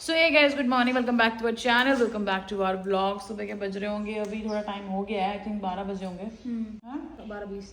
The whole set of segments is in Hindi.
सो ये guys good morning, welcome back to our channel, welcome back to our blog. सुबह के बज रहे होंगे, अभी थोड़ा टाइम हो गया है, आई थिंक 12 बजे होंगे।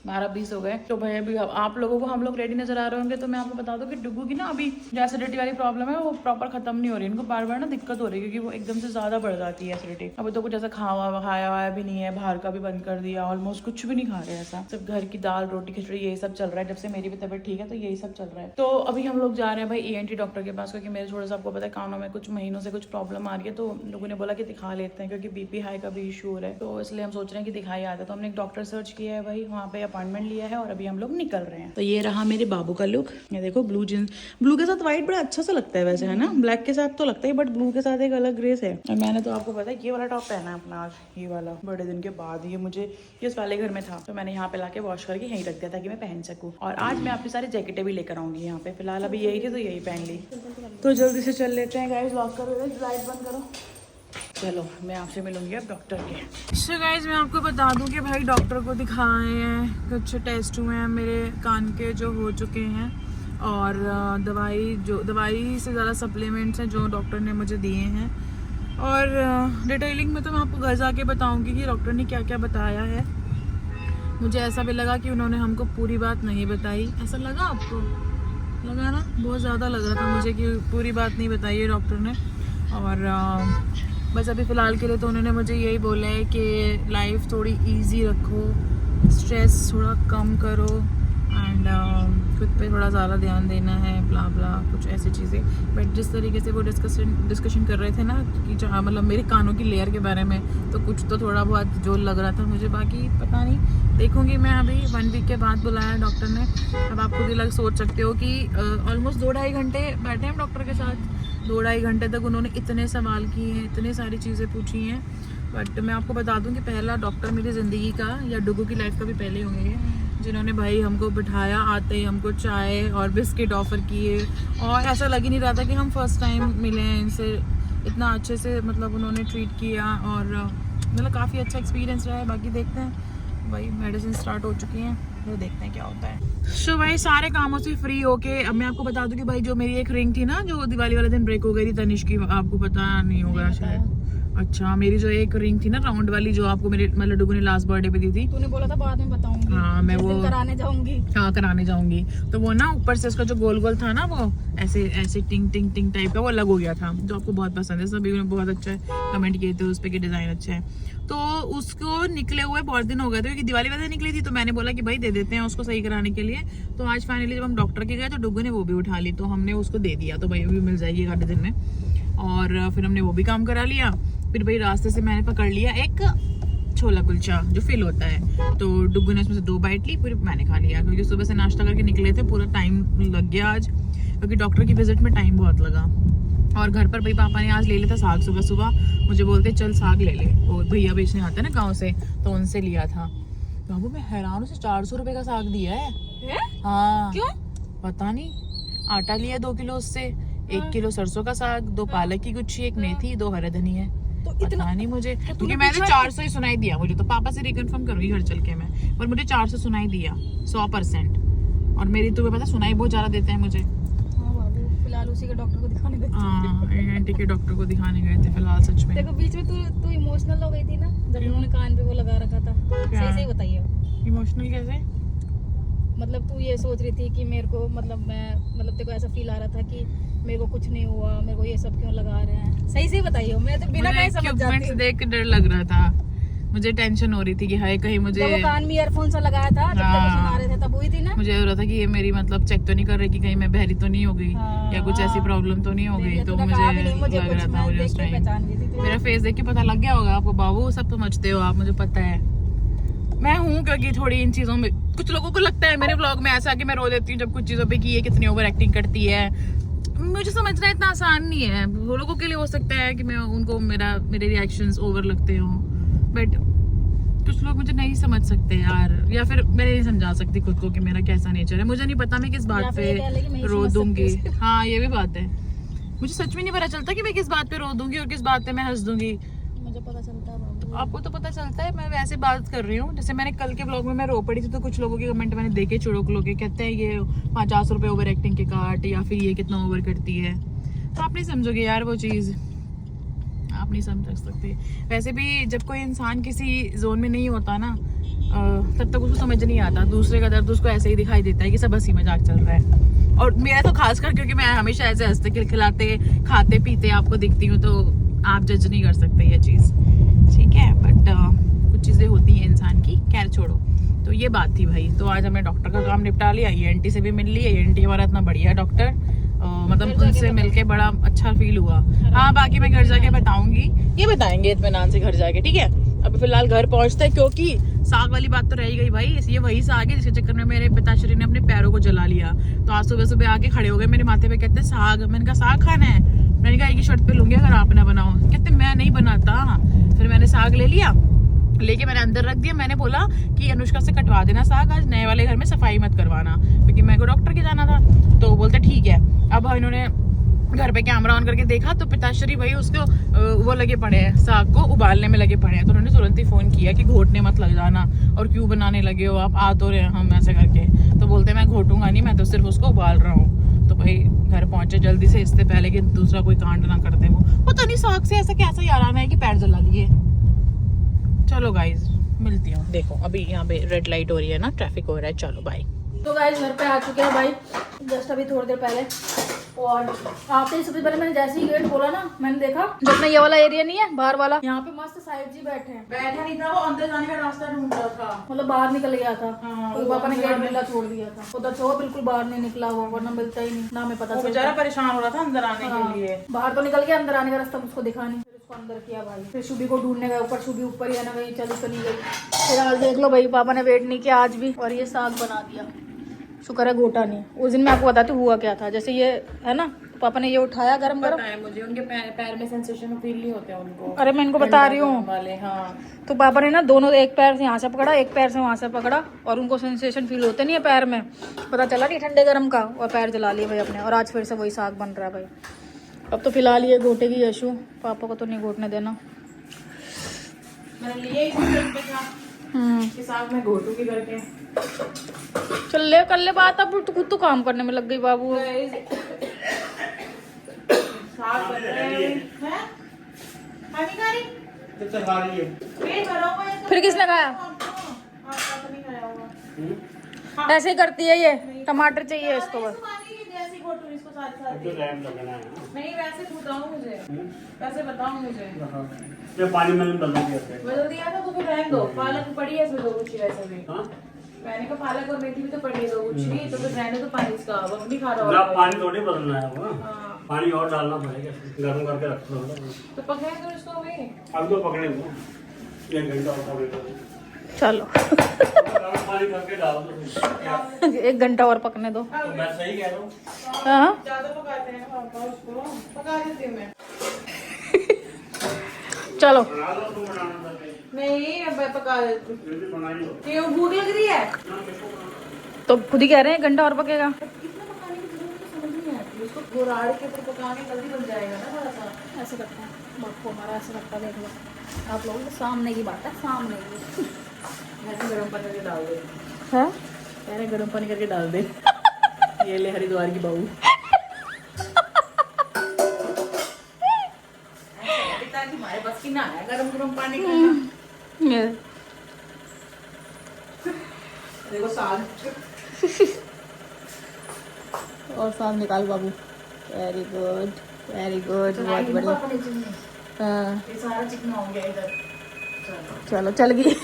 12-20 हो गए। तो भाई अभी आप लोगों को हम लोग रेडी नजर आ रहे होंगे। तो मैं आपको बता दूं कि डुगू की ना अभी जो एसिडिटी वाली प्रॉब्लम है वो प्रॉपर खत्म नहीं हो रही। इनको बार बार ना दिक्कत हो रही है क्योंकि वो एकदम से ज्यादा बढ़ जाती है एसिडिटी। अभी तो कुछ ऐसा खाया वाया भी नहीं है, बाहर का भी बंद कर दिया, ऑलमोस्ट कुछ भी नहीं खा रहे ऐसा, सिर्फ घर की दाल रोटी खिचड़ी यही सब चल रहा है। जब से मेरी भी तबीयत ठीक है तो यही सब चल रहा है। तो अभी हम लोग जा रहे हैं भाई ENT डॉक्टर के पास, क्योंकि मेरे थोड़ा सा आपको पता है कानों में कुछ महीनों से कुछ प्रॉब्लम आ रही है। तो लोगों ने बोला कि दिखा लेते हैं क्योंकि BP हाई का भी इशू हो रहा है, तो इसलिए हम सोच रहे हैं कि दिखाई आता है। तो हमने एक डॉक्टर सर्च किया है भाई, वहाँ पे अपॉइंटमेंट लिया है और अभी हम लोग निकल रहे हैं। तो ये रहा मेरे बाबू का लुक। ये देखो ब्लू जींस, ब्लू के साथ व्हाइट बड़ा अच्छा सा लगता है वैसे, है ना। ब्लैक के साथ तो लगता है बट ब्लू के साथ एक अलग ग्रेस है। और मैंने तो आपको पता है ये वाला टॉप पहना है अपना आज, ये वाला बड़े दिन के बाद। ये मुझे इस वाले घर में था तो मैंने यहाँ पे लाके वॉश करके यहीं रख दिया ताकि मैं पहन सकूँ। और आज मैं अपनी सारी जैकेटें भी लेकर आऊंगी यहाँ पे। फिलहाल अभी यही थी तो यही पहन ली। तो जल्दी से चल लेते हैं गाइस, लॉक करो, लाइट बंद करो। चलो मैं आपसे मिलूंगी अब डॉक्टर के। सो गाइस मैं आपको बता दूं कि भाई डॉक्टर को दिखाए हैं, कुछ टेस्ट हुए हैं मेरे कान के जो हो चुके हैं, और दवाई से ज़्यादा सप्लीमेंट्स हैं जो डॉक्टर ने मुझे दिए हैं। और डिटेलिंग में तो मैं आपको घर जाके बताऊंगी कि डॉक्टर ने क्या क्या बताया है। मुझे ऐसा भी लगा कि उन्होंने हमको पूरी बात नहीं बताई। ऐसा लगा आपको? लगा ना, बहुत ज़्यादा लग रहा था मुझे कि पूरी बात नहीं बताई है डॉक्टर ने। और बस अभी फ़िलहाल के लिए तो उन्होंने मुझे यही बोला है कि लाइफ थोड़ी इजी रखो, स्ट्रेस थोड़ा कम करो, एंड खुद पे थोड़ा ज़्यादा ध्यान देना है, ब्ला ब्ला कुछ ऐसी चीज़ें। बट जिस तरीके से वो डिस्कशन कर रहे थे ना कि मतलब मेरे कानों की लेयर के बारे में, तो कुछ तो थोड़ा बहुत जो लग रहा था मुझे, बाकी पता नहीं, देखूंगी मैं। अभी 1 वीक के बाद बुलाया डॉक्टर ने। अब आप खुद ही सोच सकते हो कि ऑलमोस्ट 2-2.5 घंटे बैठे हम डॉक्टर के साथ। 2-2.5 घंटे तक उन्होंने इतने सवाल किए हैं, इतने सारी चीज़ें पूछी हैं। बट मैं आपको बता दूं कि पहला डॉक्टर मेरी ज़िंदगी का, या डुगू की लाइफ का भी पहले होंगे, जिन्होंने भाई हमको बिठाया, आते ही हमको चाय और बिस्किट ऑफ़र किए। और ऐसा लग ही नहीं रहा था कि हम फर्स्ट टाइम मिले हैं इनसे। इतना अच्छे से मतलब उन्होंने ट्रीट किया, और मतलब काफ़ी अच्छा एक्सपीरियंस रहा है। बाकी देखते हैं भाई, मेडिसिन स्टार्ट हो चुकी हैं तो देखते हैं क्या होता है। सो भाई सारे कामों से फ्री होके अब मैं आपको बता दूं कि भाई जो मेरी एक रिंग थी ना जो दिवाली वाले दिन ब्रेक हो गई थी तनिष की, आपको पता नहीं होगा शायद। अच्छा, मेरी जो एक रिंग थी ना राउंड वाली, जो आपको मेरे मतलब डुगू ने लास्ट बर्थडे पे दी थी, तूने बोला था बाद में बताऊंगी। हाँ मैं वो कराने जाऊंगी। हाँ कराने जाऊंगी। तो वो ना ऊपर से उसका जो गोल गोल था ना, वो ऐसे ऐसे टिंग टिंग टिंग टाइप का वो अलग हो गया था, जो आपको बहुत पसंद है। सभी ने बहुत अच्छा कमेंट किए थे उस पर कि डिजाइन अच्छा है। तो उसको निकले हुए बहुत दिन हो गए थे क्योंकि दिवाली वाले निकली थी। तो मैंने बोला कि भाई दे देते हैं उसको सही कराने के लिए। तो आज फाइनली जब हम डॉक्टर के गए तो डुगू ने वो भी उठा ली, तो हमने उसको दे दिया। तो भाई अभी मिल जाएगी 1 आधे दिन में। और फिर हमने वो भी काम करा लिया। फिर भाई रास्ते से मैंने पकड़ लिया एक छोला कुलचा जो फिल होता है, तो डुगू ने उसमें से 2 बाइट ली, फिर मैंने खा लिया क्योंकि सुबह से नाश्ता करके निकले थे। पूरा टाइम लग गया आज क्योंकि डॉक्टर की विजिट में टाइम बहुत लगा। और घर पर भाई पापा ने आज ले लिया था साग। सुबह सुबह मुझे बोलते चल साग ले ले, वो भैया बेचने आते हैं ना गाँव से, तो उनसे लिया था। बाबू मैं हैरान हूँ, 400 रुपये का साग दिया है। हाँ क्यों? पता नहीं। आटा लिया 2 किलो उससे, 1 किलो सरसों का साग, 2 पालक की गुच्छी, 1 मेथी, 2 हरे धनिया। तो इतना नहीं मुझे, क्योंकि मैंने 400 ही सुनाई दिया मुझे। तो पापा से रिकन्फर्म करूंगी घर चल के मैं, पर मुझे 400 सुनाई दिया 100%। और मेरी तुम्हें पता सुनाई बहुत ज्यादा देते हैं मुझे। हाँ बाबू, फिलहाल उसी के डॉक्टर को दिखाने गए थे। हाँ एंटी के डॉक्टर को दिखाने गए थे फिलहाल। सच में देखो बीच में तू इमोशनल हो गई थी ना जब उन्होंने कान पे वो लगा रखा था। सही सही बताइए। इमोशनल कैसे? मतलब तू ये सोच रही थी कि मेरे को मतलब तेरे को ऐसा फील आ रहा था कि मेरे को कुछ नहीं हुआ, मेरे को ये सब क्यों लगा रहे हैं। सही सही बताइए। मैं तो बिना कहीं समझ जाती हूँ। देख के डर लग रहा था मुझे, टेंशन हो रही थी कि हाय कहीं मुझे, वो कान में ईयरफोन सा लगाया था जब तक सुना रहे थे तब हुई थी ना। मुझे हो रहा था कि ये मेरी मतलब चेक तो नहीं कर रही कि कहीं मैं बहरी तो नहीं हो गई, या कुछ ऐसी प्रॉब्लम तो नहीं हो गई। तो मुझे लग रहा था मुझे उस टाइम। मेरा फेस देख के पता लग गया होगा आपको बाबू, सब समझते हो आप, मुझे पता है मैं हूँ। क्योंकि थोड़ी इन चीजों में कुछ लोगों को लगता है मेरे व्लॉग में ऐसा कि मैं रो देती हूँ जब कुछ चीजों पे कि ये कितनी ओवर एक्टिंग करती है। मुझे समझना इतना आसान नहीं है। वो लोगों के लिए हो सकता है कि मैं उनको मेरे रिएक्शंस ओवर लगते हों, बट कुछ लोग मुझे नहीं समझ सकते यार, या फिर मैं नहीं समझा सकती खुद को कि मेरा कैसा नेचर है। मुझे नहीं पता मैं किस बात पे रो दूंगी। हाँ ये भी बात है, मुझे सच में नहीं पता चलता कि मैं किस बात पे रो दूंगी और किस बात पे मैं हंस दूंगी। मुझे पता चलता है बाबू। आपको तो पता चलता है। मैं वैसे बात कर रही हूँ, जैसे मैंने कल के ब्लॉग में मैं रो पड़ी थी तो कुछ लोगों के कमेंट मैंने देखे, चुड़ोक लोग कहते हैं ये 50 रुपए ओवर एक्टिंग के काट, या फिर ये कितना ओवर करती है। आप नहीं समझोगे यार वो चीज़, आप नहीं समझ सकते। वैसे भी जब कोई इंसान किसी जोन में नहीं होता ना तब तक उसको समझ नहीं आता, दूसरे का दर्द उसको ऐसे ही दिखाई देता है कि सब हंसी मजाक चल रहा है। और मेरा तो खासकर क्योंकि मैं हमेशा ऐसे हंसते खिलखिलाते खाते पीते आपको दिखती हूँ, तो आप जज नहीं कर सकते ये चीज़, ठीक है। बट कुछ चीज़ें होती हैं इंसान की, खैर छोड़ो। तो ये बात थी भाई। तो आज हमने डॉक्टर का काम निपटा लिया, ENT से भी मिल ली। ENT हमारा इतना बढ़िया डॉक्टर, मतलब उनसे मिलके बड़ा अच्छा फील हुआ। हाँ, बाकी मैं घर जाके बताऊंगी, ये बताएंगे इत्मीनान से घर जाके, ठीक है। अभी फिलहाल घर पहुंचते हैं, क्योंकि साग वाली बात तो रह गई भाई। ये वही साग है जिसके चक्कर में मेरे पिताश्री ने अपने पैरों को जला लिया। तो आज सुबह सुबह आके खड़े हो गए मेरे माथे पे, कहते साग। मैंने कहा साग खाना है? मैंने कहा एक ही शर्त पे लूंगी, अगर आप ना बनाओ। कहते मैं नहीं बनाता। फिर मैंने साग ले लिया, लेके मैंने अंदर रख दिया। मैंने बोला कि अनुष्का से कटवा देना साग, आज नए वाले घर में सफाई मत करवाना, क्योंकि मेरे को डॉक्टर के जाना था। तो बोलते ठीक है। अब इन्होंने घर पे कैमरा ऑन करके देखा तो पिताश्री भाई उसको वो लगे पड़े हैं, साग को उबालने में लगे पड़े हैं। तो उन्होंने तुरंत ही फोन किया कि घोटने मत लग जाना, और क्यों बनाने लगे हो आप, आ तो रहे हम ऐसे करके। तो बोलते मैं घोटूंगा नहीं, मैं तो सिर्फ उसको उबाल रहा हूँ। तो भाई घर पहुंचे जल्दी से, इससे पहले कि दूसरा कोई कांड ना करते। वो पता नहीं साग से ऐसा कैसा यार आना है कि पैर जला लिए। चलो गाइज मिलती हूँ। देखो अभी यहाँ पे रेड लाइट हो रही है ना, ट्रैफिक हो रहा है। चलो बाय। तो गाइस घर पे आ चुके हैं भाई, जस्ट अभी थोड़ी देर पहले। और आते ही सबसे पहले मैंने जैसे ही गेट खोला ना, मैंने देखा जो अपना ये वाला एरिया नहीं है बाहर वाला, यहाँ पे मस्त साहिब जी बैठे हैं। बैठा नहीं था, वो अंदर जाने का रास्ता ढूंढ रहा था, मतलब बाहर निकल गया था। हाँ, तो पापा ने गेट मिला छोड़ दिया था उधर से, वो बिल्कुल बाहर नहीं निकला हुआ, वरना मिलता ही नहीं ना, हमें पता चला। बेचारा परेशान हो रहा था अंदर आने के लिए। बाहर तो निकल गया, अंदर आने का रास्ता मुझको दिखा नहीं। फिर उसको अंदर किया भाई, फिर शुभी को ढूंढने गए ऊपर, शुभी ऊपर ही है ना, गई चल तो नहीं गई। फिर आज देख लो भाई, पापा ने वेट नहीं किया आज भी, और ये साग बना दिया। शुक्र है घोटा नहीं। उस दिन मैं आपको बताती हूँ हुआ क्या था। जैसे ये है ना, तो पापा ने ये उठाया गरम गरम। मुझे उनके पैर में सेंसेशन फील नहीं होते उनको। अरे मैं इनको बता रही हूँ वाले। हाँ, तो पापा ने ना दोनों, एक पैर से यहाँ से पकड़ा, एक पैर से वहाँ से पकड़ा, और उनको सेंसेशन फील होते नहीं है पैर में, पता चला नहीं ठंडे गर्म का, और पैर जला लिए भाई अपने। और आज फिर से वही साग बन रहा है भाई। अब तो फिलहाल ये घोटेगी यशु, पापा को तो नहीं घोटने देना। मैंने लिए कि साग में घोटूंगी करके। चल कर ले बात, अब तू खुद तो काम करने में लग गई बाबू। साग बन रहा है। फिर किसने खाया? ऐसे ही करती है ये, टमाटर चाहिए इसको बस। नहीं वैसे बताओ मुझे, वैसे बताओ मुझे। ये पानी में बदल बदल दिया था तो फिर रहने दो, पालक पड़ी है इसमें दो गुच्छी वैसे भी। मैंने कहा पालक और मेथी भी तो पड़ी है दो गुच्छी, तो फिर रहने दो पानी इसका, अब नहीं खा रहा ना, होगा। पानी थोड़ी बदलना है वो, पानी और डालना पड़ेगा, गर्म करके रख दो। तो पकड़े तो इसको अभी। अब तो पकड़े दो, 1 घंटा और पकड़े चलो पानी करके डाल दो। 1 घंटा और पकने दो। तो मैं सही कह रहा हूँ। हाँ ज्यादा पकाते हैं पापा उसको, पका देती हूँ मैं। चलो बना लो, तुम बनाना था। नहीं अब मैं पका देती हूँ। फिर भी बनाई लो। क्यों भूख लग रही है? तो खुद ही कह रहे हैं 1 घंटा और पकेगा। कितना पकाने की जरूरत है समझ नहीं आती, उसको गोराड़ के ऊपर पकाने जल्दी बन जाएगा ना थोड़ा सा। ऐसे करते हैं बापू, हमारा ऐसे करता है, देख लो आप लोगों के सामने की बात है, सामने की। ऐसे गर्म पानी करके डाल दे, है पहले गर्म पानी करके डाल दे। ये ले हरिद्वार की बहू। पिताजी हमारे बस की ना है गरम गरम पानी करना। ये देखो साग और साग निकाल बाबू। वेरी गुड, वेरी गुड, बहुत बढ़िया। हाँ ये सारा चिकना हो गया इधर। चलो चल गई।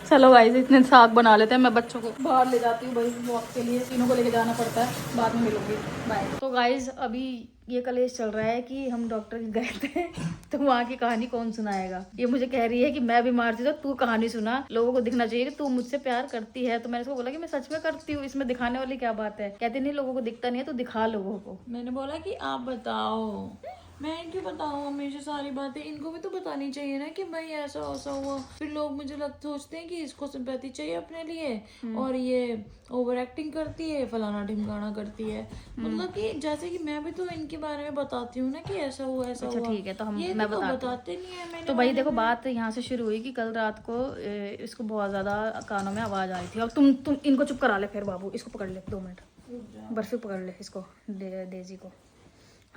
चलो गाइस इतने साग बना लेते हैं, मैं बच्चों को बाहर ले जाती हूँ भाई वॉक के लिए, तीनों को लेके जाना पड़ता है, बाद में मिलूंगी, बाय। तो गाइस अभी ये कलेश चल रहा है कि हम डॉक्टर के गए थे तो वहाँ की कहानी कौन सुनाएगा। ये मुझे कह रही है कि मैं बीमार थी तो तू कहानी सुना, लोगों को दिखना चाहिए कि तू मुझसे प्यार करती है। तो मैंने उसको बोला कि मैं सच में करती हूँ, इसमें दिखाने वाली क्या बात है। कहती नहीं लोगों को दिखता नहीं है तो दिखा लोगों को। मैंने बोला कि आप बताओ, मैं क्यों बताऊँ हमेशा सारी बातें, इनको भी तो बतानी चाहिए ना कि भाई ऐसा ऐसा हुआ। फिर लोग मुझे सोचते हैं कि इसको सिंपैथी चाहिए अपने लिए और ये ओवर एक्टिंग करती है, फलाना ढिमकाना करती है। मतलब कि जैसे कि मैं भी तो इनके बारे में बताती हूँ ना कि ऐसा हुआ ऐसा हुआ। ठीक है तो हम ये मैं तो बताती बताते नहीं है। मैंने तो भाई देखो बात यहाँ से शुरू हुई कि कल रात को इसको बहुत ज्यादा कानों में आवाज आ रही थी। अब तुम इनको चुप करा ले फिर बाबू, इसको पकड़ ले 2 मिनट, बर्फी पकड़ ले इसको, डेजी को।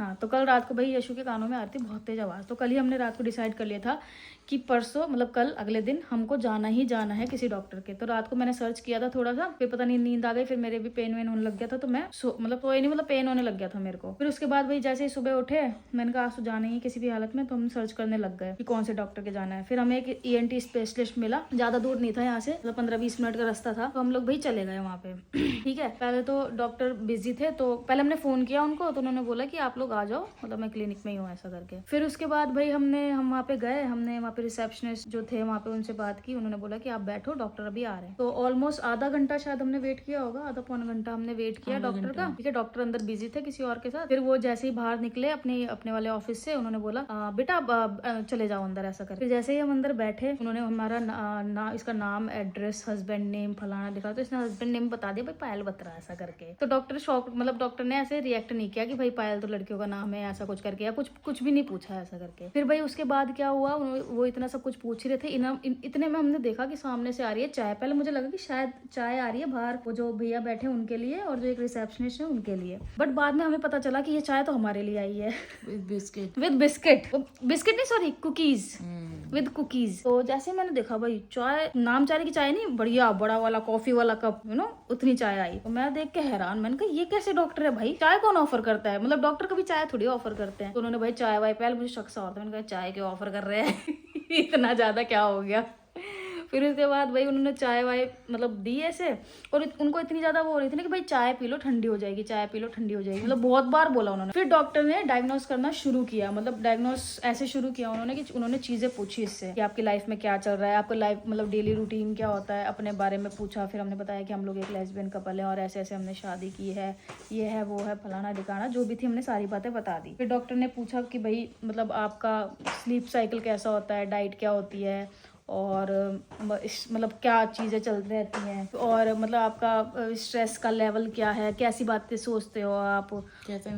हाँ, तो कल रात को भाई यशु के कानों में आ रही थी बहुत तेज आवाज़। तो कल ही हमने रात को डिसाइड कर लिया था कि परसों मतलब कल अगले दिन हमको जाना ही जाना है किसी डॉक्टर के। तो रात को मैंने सर्च किया था थोड़ा सा, फिर पता नहीं नींद आ गई, फिर मेरे भी पेन वेन होने लग गया था, तो मैं मतलब सोए नहीं, मतलब पेन होने लग गया था मेरे को। फिर उसके बाद भाई जैसे ही सुबह उठे, मैंने कहा आज तो जाना ही किसी भी हालत में, तो हम सर्च करने लग गए कि कौन से डॉक्टर के जाना है। फिर हमें एक ENT स्पेशलिस्ट मिला, ज्यादा दूर नहीं था यहाँ से, मतलब 15-20 मिनट का रास्ता था, तो हम लोग भाई चले गए वहाँ पे। ठीक है, पहले तो डॉक्टर बिजी थे, तो पहले हमने फोन किया उनको, तो उन्होंने बोला कि आप लोग आ जाओ, मतलब मैं क्लिनिक में ही हूँ ऐसा करके। फिर उसके बाद भाई हम वहाँ पे गए, हमने वहाँ पे रिसेप्शनिस्ट जो थे वहाँ पे उनसे बात की, उन्होंने बोला कि आप बैठो, डॉक्टर अभी आ रहे हैं। तो ऑलमोस्ट आधा घंटा शायद हमने वेट किया होगा, आधा पौना घंटा हमने वेट किया डॉक्टर का। ठीक है, डॉक्टर अंदर बिजी थे किसी और के साथ। फिर वो जैसे ही बाहर निकले अपने वाले ऑफिस से, उन्होंने बोला बेटा चले जाओ अंदर ऐसा करके। फिर जैसे ही हम अंदर बैठे, उन्होंने हमारा इसका नाम, एड्रेस, हस्बैंड नेम फलाना लिखा, तो इसने हस्बैंड नेम बता दिया भाई पायल बत्रा ऐसा करके। तो डॉक्टर शॉक, मतलब डॉक्टर ने ऐसे रिएक्ट नहीं किया कि भाई पायल तो लड़कियों का नाम है ऐसा कुछ करके, या कुछ भी नहीं पूछा ऐसा करके। फिर भाई उसके बाद क्या हुआ, वो इतना सब कुछ पूछ रहे थे, इतने में हमने देखा कि सामने से आ रही है चाय। पहले मुझे लगा कि शायद चाय आ रही है बाहर, वो जो भैया बैठे उनके लिए और जो एक रिसेप्शनिस्ट है उनके लिए, बट बाद में हमें पता चला कि ये चाय तो हमारे लिए आई है विद बिस्किट नहीं, सॉरी, कुकीज, विद कुकीज। तो जैसे मैंने देखा भाई चाय, नाम चाय की चाय नहीं, बढ़िया बड़ा वाला कॉफी वाला कप, उतनी चाय आई। तो मैं देख के हैरान, मैंने कहा ये कैसे डॉक्टर है भाई, चाय कौन ऑफर करता है, मतलब डॉक्टर कभी चाय थोड़ी ऑफर करते हैं। तो उन्होंने भाई चाय वाय, पहले मुझे शक सा होता, मैंने कहा चाय क्यों ऑफर कर रहे हैं इतना ज्यादा क्या हो गया। फिर उसके बाद भाई उन्होंने चाय वाय मतलब दी ऐसे, और उनको इतनी ज्यादा वो हो रही थी ना कि भाई चाय पी लो ठंडी हो जाएगी, चाय पी लो ठंडी हो जाएगी, मतलब बहुत बार बोला उन्होंने। फिर डॉक्टर ने डायग्नोस करना शुरू किया, मतलब डायग्नोस ऐसे शुरू किया उन्होंने कि उन्होंने चीजें पूछी इससे कि आपकी लाइफ में क्या चल रहा है, आपका लाइफ मतलब डेली रूटीन क्या होता है, अपने बारे में पूछा। फिर हमने बताया कि हम लोग एक लेस्बियन कपल है और ऐसे ऐसे हमने शादी की है, ये है वो है फलाना ढिकाना, जो भी थी हमने सारी बातें बता दी। फिर डॉक्टर ने पूछा कि भाई मतलब आपका स्लीप साइकिल कैसा होता है, डाइट क्या होती है, और मतलब क्या चीज़ें चलती रहती हैं, और मतलब आपका स्ट्रेस का लेवल क्या है, कैसी बातें सोचते हो आप, कैसा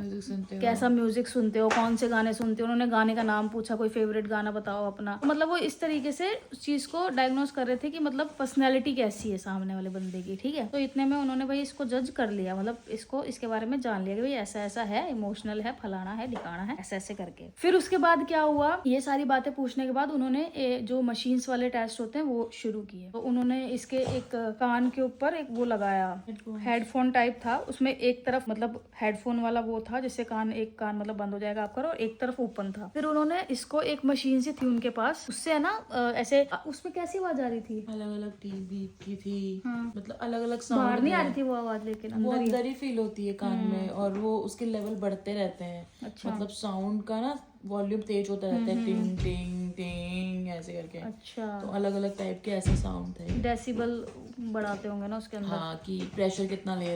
म्यूजिक सुनते हो, कौन से गाने सुनते हो। उन्होंने गाने का नाम पूछा, कोई फेवरेट गाना बताओ अपना। तो मतलब वो इस तरीके से उस चीज़ को डायग्नोस कर रहे थे कि मतलब पर्सनैलिटी कैसी है सामने वाले बंदे की। ठीक है, तो इतने में उन्होंने भाई इसको जज कर लिया, मतलब इसके बारे में जान लिया कि भाई ऐसा ऐसा है, इमोशनल है, फलाना है, ढिकाना है, ऐसे ऐसे करके। फिर उसके बाद क्या हुआ, ये सारी बातें पूछने के बाद उन्होंने जो मशीन्स वाले टेस्ट होते हैं वो शुरू किए। तो उन्होंने इसके एक कान के ऊपर एक वो लगाया, हेडफोन टाइप था, उसमें एक तरफ मतलब हेडफोन वाला वो था जिससे एक कान मतलब बंद हो जाएगा आपका, और एक तरफ ओपन था। फिर उन्होंने इसको एक मशीन सी थी उनके पास, उससे है ना ऐसे, उसमें कैसी आवाज आ रही थी, अलग अलग टीवी की थी, मतलब अलग अलग बाहर नहीं आ रही थी वो आवाज, लेकिन वो अंदर ही फील होती है कान में, और वो उसके लेवल बढ़ते रहते हैं। अच्छा। मतलब साउंड का ना वॉल्यूम तेज होता रहता है, टिंग टिंग टिंग ऐसे करके। अच्छा, तो अलग अलग टाइप के ऐसे साउंड थे, डेसिबल बढ़ाते होंगे ना उसके अंदर। हाँ, कि प्रेशर कितना ले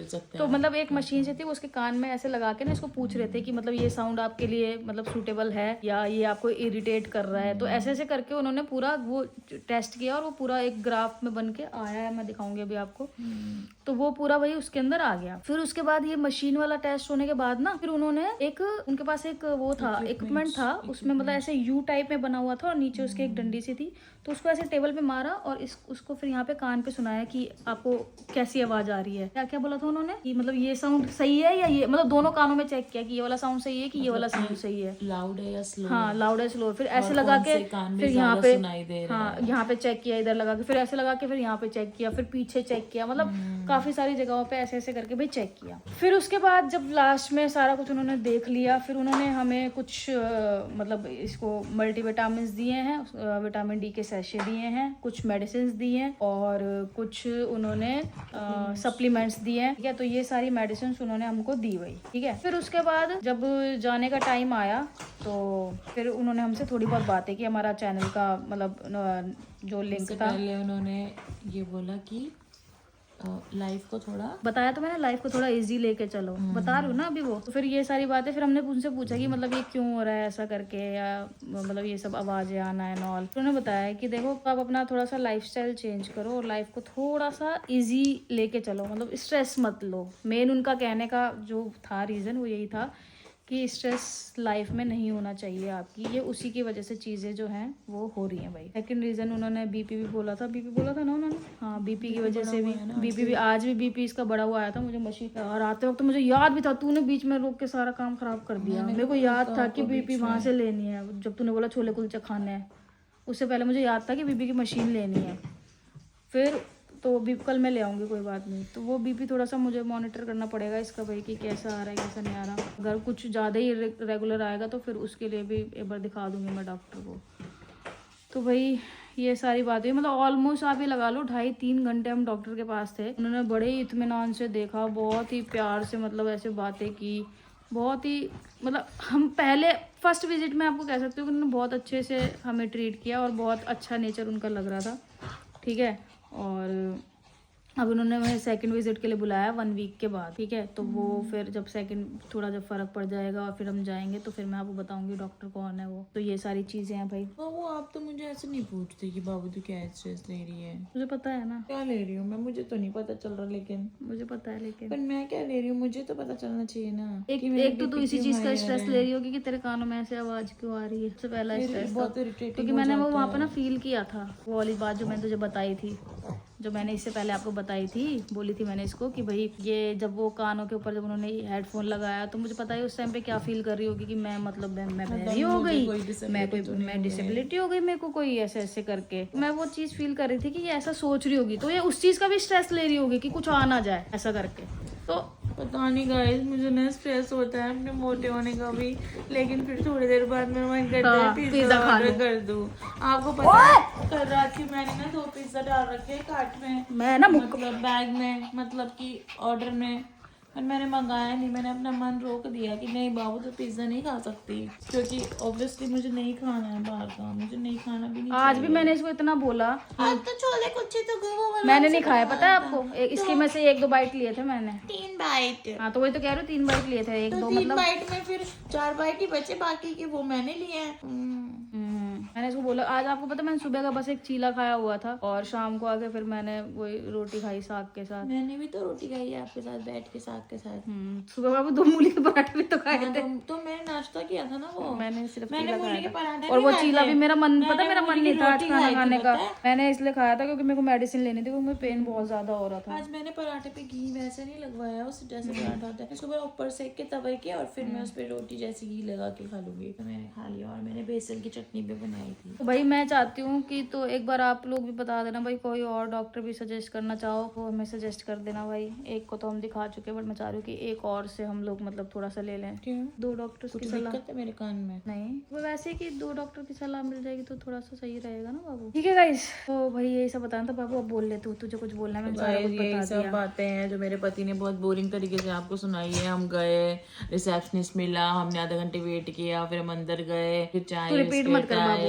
सकते तो हैं। मतलब एक मशीन से थी, वो उसके कान में ऐसे लगा के ना इसको पूछ रहे थे कि मतलब ये साउंड आपके लिए मतलब सूटेबल है या ये आपको इरिटेट कर रहा है। तो ऐसे ऐसे करके उन्होंने पूरा वो टेस्ट किया, और वो पूरा एक ग्राफ में बन के आया है, मैं दिखाऊंगी अभी आपको। तो वो पूरा वही उसके अंदर आ गया। फिर उसके बाद ये मशीन वाला टेस्ट होने के बाद ना, फिर उन्होंने उनके पास एक वो था, इक्विपमेंट था, उसमें मतलब ऐसे यू टाइप में बना हुआ था, और नीचे उसके एक डंडी सी थी, तो उसको ऐसे टेबल पे मारा, और उसको फिर यहाँ पे कान पे सुनाया कि आपको कैसी आवाज आ रही है। क्या क्या बोला था उन्होंने कि मतलब ये साउंड सही है या ये, मतलब दोनों कानों में चेक किया कि ये वाला साउंड सही है कि ये वाला साउंड सही है, लाउड है या स्लो। हाँ, लाउड है स्लो। फिर ऐसे लगा के फिर यहाँ पे, हाँ, यहाँ पे चेक किया, इधर लगा के, फिर ऐसे लगा के, फिर यहाँ पे चेक किया, फिर पीछे चेक किया, मतलब काफी सारी जगहों पे ऐसे ऐसे करके भाई चेक किया। फिर उसके बाद जब लास्ट में सारा कुछ उन्होंने देख लिया, फिर उन्होंने हमें कुछ मतलब इसको मल्टीविटामिन दिए हैं, विटामिन डी के सैशे दिए हैं, कुछ मेडिसिन दिए हैं, और कुछ उन्होंने सप्लीमेंट्स दिए हैं। ठीक है, तो ये सारी मेडिसिन उन्होंने हमको दी हुई। ठीक है, फिर उसके बाद जब जाने का टाइम आया, तो फिर उन्होंने हमसे थोड़ी बहुत बातें की, हमारा चैनल का मतलब जो लिंक था, पहले उन्होंने ये बोला कि लाइफ को थोड़ा बताया, तो मैंने लाइफ को थोड़ा इजी लेके चलो, बता रही हूँ ना अभी वो। तो फिर ये सारी बातें फिर हमने उनसे पूछा कि मतलब ये क्यों हो रहा है ऐसा करके, या मतलब ये सब आवाजें आना है नॉल। तो उन्होंने बताया कि देखो आप अपना थोड़ा सा लाइफस्टाइल चेंज करो, और लाइफ को थोड़ा सा इजी लेके चलो, मतलब स्ट्रेस मत लो। मेन उनका कहने का जो था रीजन वो यही था कि स्ट्रेस लाइफ में नहीं होना चाहिए आपकी, ये उसी की वजह से चीज़ें जो हैं वो हो रही हैं भाई। सेकंड रीज़न उन्होंने बीपी भी बोला था ना उन्होंने, हाँ बीपी की वजह से भी, बीपी भी आज भी बीपी इसका बढ़ा हुआ आया था मुझे मशीन, और आते वक्त तो मुझे याद भी था, तूने बीच में रोक के सारा काम खराब कर दिया। मेरे को याद था कि बीपी वहाँ से लेनी है, जब तूने बोला छोले कुलचे खाने हैं उससे पहले मुझे याद था कि बीपी की मशीन लेनी है। फिर तो भी कल मैं ले आऊँगी, कोई बात नहीं। तो वो बीपी थोड़ा सा मुझे मॉनिटर करना पड़ेगा इसका भाई, कि कैसा आ रहा है कैसा नहीं आ रहा। अगर कुछ ज़्यादा ही रेगुलर आएगा तो फिर उसके लिए भी एक बार दिखा दूँगी मैं डॉक्टर को। तो भाई ये सारी बातें, मतलब ऑलमोस्ट आप ये लगा लो 2.5-3 घंटे हम डॉक्टर के पास थे। उन्होंने बड़े ही इत्मीनान से देखा, बहुत ही प्यार से, मतलब ऐसे बातें की, बहुत ही, मतलब हम पहले फर्स्ट विजिट में आपको कह सकते हो कि उन्होंने बहुत अच्छे से हमें ट्रीट किया और बहुत अच्छा नेचर उनका लग रहा था, ठीक है। और अब उन्होंने मुझे सेकंड विजिट के लिए बुलाया 1 वीक के बाद, ठीक है। तो वो फिर जब सेकंड थोड़ा जब फर्क पड़ जाएगा और फिर हम जाएंगे तो फिर मैं आपको बताऊंगी डॉक्टर कौन है वो। तो ये सारी चीजें हैं भाई। वो आप तो मुझे ऐसे नहीं पूछते कि बाबू तू क्या स्ट्रेस ले रही है, मुझे पता है ना क्या ले रही हूँ मैं, मुझे तो नहीं पता चल रहा, लेकिन मुझे पता है, लेकिन पर मैं क्या ले रही हूँ मुझे तो पता चलना चाहिए ना। एक तो तू इसी चीज का स्ट्रेस ले रही होगी कि तेरे कानों में ऐसे आवाज क्यों आ रही है, सबसे पहला स्ट्रेस बहुत इरिटेटिंग, क्योंकि मैंने वो वहाँ पे ना फील किया था, वो वाली बात जो मैंने तुझे बताई थी, जो मैंने इससे पहले आपको बताई थी, बोली थी मैंने इसको कि भाई ये जब वो कानों के ऊपर जब उन्होंने हेडफोन लगाया तो मुझे पता है उस टाइम पे क्या फील कर रही होगी कि मैं, मतलब मैं बहरी हो गई, मैं डिसेबिलिटी हो गई, मेरे को कोई ऐसे ऐसे करके, मैं वो चीज़ फील कर रही थी कि ये ऐसा सोच रही होगी, तो ये उस चीज़ का भी स्ट्रेस ले रही होगी कि कुछ आ ना जाए ऐसा करके। तो पता नहीं गाइस, मुझे ना स्ट्रेस होता है अपने मोटे होने का भी, लेकिन फिर थोड़ी देर बाद मेरा मन करता है पिज्जा ऑर्डर कर दूं। आपको पता है कल रात की मैंने ना 2 पिज्जा डाल रखे हैं कार्ट में, मैं ना मतलब बैग में, मतलब कि ऑर्डर में, और मैंने मंगाया नहीं। मैंने अपना मन रोक दिया कि नहीं बाबू तो पिज्जा नहीं खा सकती, क्योंकि ऑब्वियसली मुझे नहीं खाना है बाहर का, मुझे नहीं खाना भी नहीं। आज भी मैंने इसको इतना बोला, आज तो छोले कुलचे तो मैंने नहीं खाया, पता है आपको, इसके में से 1-2 बाइट लिए थे मैंने, 3 बाइट। हाँ तो वही तो कह रही हूँ 3 बाइट लिए थे, 1-2 3 मतलब बाइट में फिर 4 बाइट ही बचे, बाकी के वो मैंने लिए हैं। मैंने इसको बोला। आज आपको पता मैंने सुबह का बस एक चीला खाया हुआ था और शाम को आके फिर मैंने वही रोटी खाई साग के साथ। मैंने भी तो रोटी खाई है आपके साथ बैठ के साग के साथ। सुबह बाबू 2 मूली के पराठे भी तो खाए थे। तो मैंने नाश्ता किया था ना वो, मैंने सिर्फ मैंने चीला मूली के खाया पराठे था और वो चीला भी मेरा मन, पता मेरा मन नहीं था आज रोटी खाना खाई थी, खाने का, पता है? मैंने इसलिए खाया था क्योंकि मेरे को मेडिसिन लेनी थी, क्योंकि मुझे पेन बहुत ज्यादा हो रहा था। आज मैंने पराठे पे घी वैसे नहीं लगवाया, उस जैसे पराठा होता है, इसको मैं ऊपर सेक के तवे के और फिर मैं उस पर रोटी जैसे घी लगा के खा लूंगी। तो मैंने खा लिया और मैंने बेसन की चटनी भी बनाई थी। तो भाई मैं चाहती हूँ कि तो एक बार आप लोग भी बता देना भाई, कोई और डॉक्टर भी सजेस्ट करना चाहो तो हमें सजेस्ट कर देना भाई। एक को तो हम दिखा चुके बट मैं चाह रही हूँ कि एक और से हम लोग मतलब थोड़ा सा ले लें। क्यों? 2 डॉक्टर्स की सलाह दिक्कत है मेरे कान में? नहीं, वो वैसे कि 2 डॉक्टर की सलाह मिल जाएगी तो थोड़ा सा सही रहेगा ना बाबू। ठीक है गाइस, तो भाई यही सब बताना था बाबू, अब बोल ले तू, तुझे कुछ बोलना है, मैंने सारा कुछ ये बता सब दिया। बातें हैं जो मेरे पति ने बहुत बोरिंग तरीके से आपको सुनाई है। हम गए, रिसेप्शनिस्ट मिला, हमने आधा घंटे वेट किया, फिर हम अंदर गए, फिर चाय रिपीट मत कर बाबू,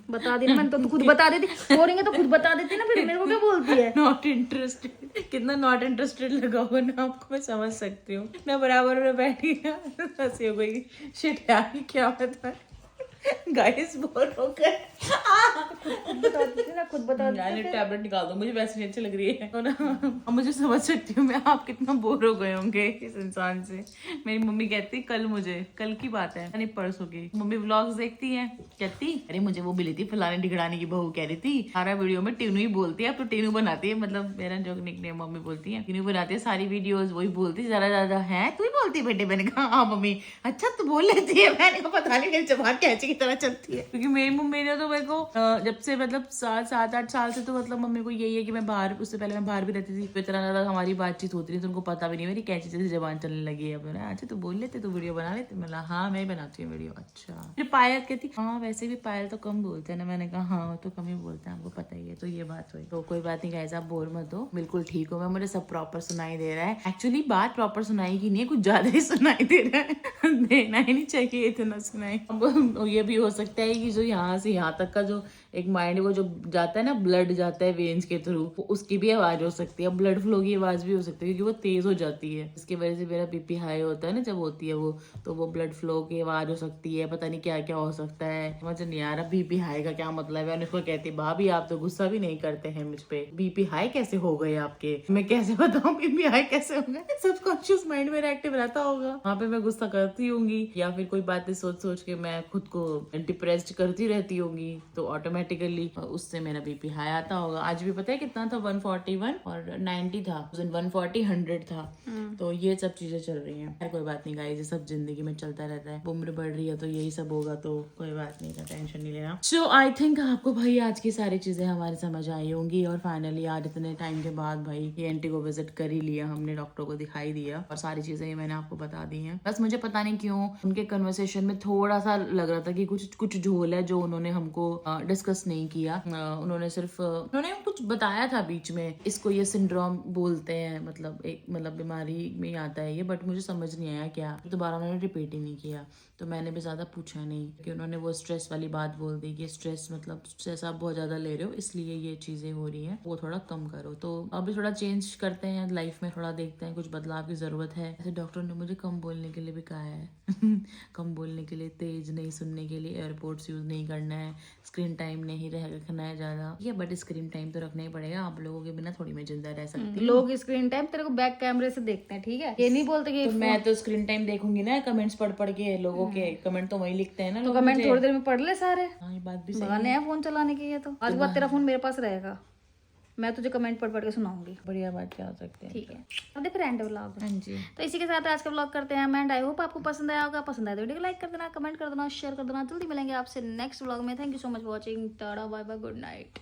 बता दी ना मैंने, तो तू खुद बता देती, बोरिंग है तो खुद बता देती ना, फिर मेरे को क्या बोलती है। नॉट इंटरेस्टेड, कितना नॉट इंटरेस्टेड लगा होगा ना आपको, मैं समझ सकती हूँ। मैं बराबर में बैठ गया, हंसी हो गई, शिट यार क्या बता गाइस, बोर हो गए। बता देती ना, खुद बता देती। टैबलेट निकाल दो, मुझे वैसे नहीं अच्छी लग रही है तो ना। अब मुझे समझ सकती हूँ मैं आप कितना बोर हो गए होंगे इस इंसान से। मेरी मम्मी कहती कल, मुझे कल की बात है यानी परसों की, मम्मी व्लॉग्स देखती है, कहती अरे मुझे वो मिली थी फलाने ढिगड़ाने की बहू, कह रही थी सारा वीडियो में टीनू ही बोलती है, अब तो टीनू बनाती है, मतलब मेरा जो निकनेम मम्मी बोलती है, टीनू बनाती है सारी वीडियोस, वही बोलती ज्यादा है, तू ही बोलती है बेटे। मैंने कहा हाँ मम्मी, अच्छा तू बोल लेती है। मैंने कहा पता नहीं मेरी जबान कैची की तरह चलती है, क्योंकि मेरी मम्मी ने तो मेरे को जब से मतलब 7-8 साल से तो मतलब मम्मी को यही है कि मैं बाहर, उससे पहले मैं बाहर भी रहती थी, तो इतना ज्यादा हमारी बातचीत होती थी तो उनको पता भी नहीं मेरी कैची जैसे जबान चलने लगी है। मैंने अच्छा तू बोल लेते, तू वीडियो बना लेते? मैं हाँ मैं बनाती हूँ वीडियो। अच्छा, फिर पायल कहती हाँ वैसे भी पायल तो कम बोलते हैं ना। मैंने कहा हाँ तो कम ही बोलते हैं, आपको पता ही है। तो ये बात हुई, तो कोई बात नहीं गाइस, आप बोर मत हो, बिल्कुल ठीक हो मैं, मुझे सब प्रॉपर सुनाई दे रहा है। एक्चुअली बात प्रॉपर सुनाई की नहीं है, कुछ ज्यादा ही सुनाई दे रहा है, देना ही नहीं चाहिए इतना सुनाई। अब ये भी हो सकता है कि जो यहाँ से यहाँ तक का जो एक माइंड को जो जाता है ना, ब्लड जाता है वेन्स के थ्रू, उसकी भी आवाज हो सकती है, ब्लड फ्लो की आवाज भी हो सकती है, क्योंकि वो तेज हो जाती है, इसकी वजह से मेरा बीपी हाई होता है ना जब होती है वो, तो वो ब्लड फ्लो की आवाज हो सकती है, पता नहीं क्या क्या हो सकता है, समझ नहीं आ रहा बीपी हाई का क्या मतलब है। उसको कहती भाभी आप तो गुस्सा भी नहीं करते हैं मुझ पे, बीपी हाई कैसे हो गए आपके, मैं कैसे बताऊं बीपी हाई कैसे हो गए। सबकॉन्शियस माइंड मेरा एक्टिव रहता होगा, वहाँ पे मैं गुस्सा करती होंगी या फिर कोई बातें सोच सोच के मैं खुद को डिप्रेस्ड करती रहती होंगी, तो ऑटोमेटिकली उससे मेरा बीपी हाई आता होगा। आज भी पता है कितना था, 141 और 90 था, 140 100 था, तो ये सब चीजें चल रही हैं। यार कोई बात नहीं गाइस, ये सब जिंदगी में चलता रहता है, उम्र बढ़ रही है तो यही सब होगा, तो कोई बात नहीं था, टेंशन नहीं लेना। सो आई थिंक आपको भाई आज की सारी चीजें हमारी समझ आई होंगी, और फाइनली आज इतने टाइम के बाद भाई ये आंटी को विजिट कर ही लिया हमने, डॉक्टर को दिखाई दिया और सारी चीजें ये मैंने आपको बता दी हैं। बस मुझे पता नहीं क्यों उनके कन्वर्सेशन में थोड़ा सा लग रहा था कि कुछ झोल है जो उन्होंने हमको डिस्कस नहीं किया। उन्होंने सिर्फ कुछ बताया था बीच में, इसको ये सिंड्रोम बोलते हैं, मतलब एक बीमारी में आता है ये, बट मुझे समझ नहीं आया क्या, दोबारा उन्होंने रिपीट ही नहीं किया, तो मैंने भी ज्यादा पूछा नहीं, कि उन्होंने वो स्ट्रेस वाली बात बोल दी कि स्ट्रेस मतलब स्ट्रेस आप बहुत ज्यादा ले रहे हो इसलिए ये चीजें हो रही हैं, वो थोड़ा कम करो। तो अभी थोड़ा चेंज करते हैं लाइफ में, थोड़ा देखते हैं, कुछ बदलाव की जरूरत है। ऐसे डॉक्टर ने मुझे कम बोलने के लिए भी कहा है कम बोलने के लिए, तेज नहीं सुनने के लिए, एयरपोर्ट्स यूज नहीं करना है, स्क्रीन टाइम नहीं रखना है ज्यादा, ये बट स्क्रीन टाइम तो रखना ही पड़ेगा, आप लोगों के बिना थोड़ी मैं जिंदा रह सकती हूँ। लोग स्क्रीन टाइम तेरे को बैक कैमरे से देखते हैं, ठीक है, ये नहीं बोलते कि तो मैं तो स्क्रीन टाइम देखूंगी ना, कमेंट्स पढ़ के लोगों के कमेंट तो वही लिखते हैं ना, तो कमेंट थोड़ी देर में पढ़ ले सारे, हाँ ये बात भी बहाने हैं फोन चलाने के, ये तो आज के बाद तेरा फोन मेरे पास रहेगा, मैं तुझे कमेंट पढ़ के सुनाऊंगी। बढ़िया बात क्या हो सकती है। ठीक है, अब देख एंड व्लॉग। हाँ जी, तो इसी के साथ आज का व्लॉग करते हैं एंड आई होप आपको पसंद आया होगा। पसंद आया तो वीडियो को लाइक कर देना, कमेंट कर देना, शेयर कर देना। जल्दी मिलेंगे आपसे नेक्स्ट व्लॉग में। Thank you so much for watching. Tata bye bye, good night.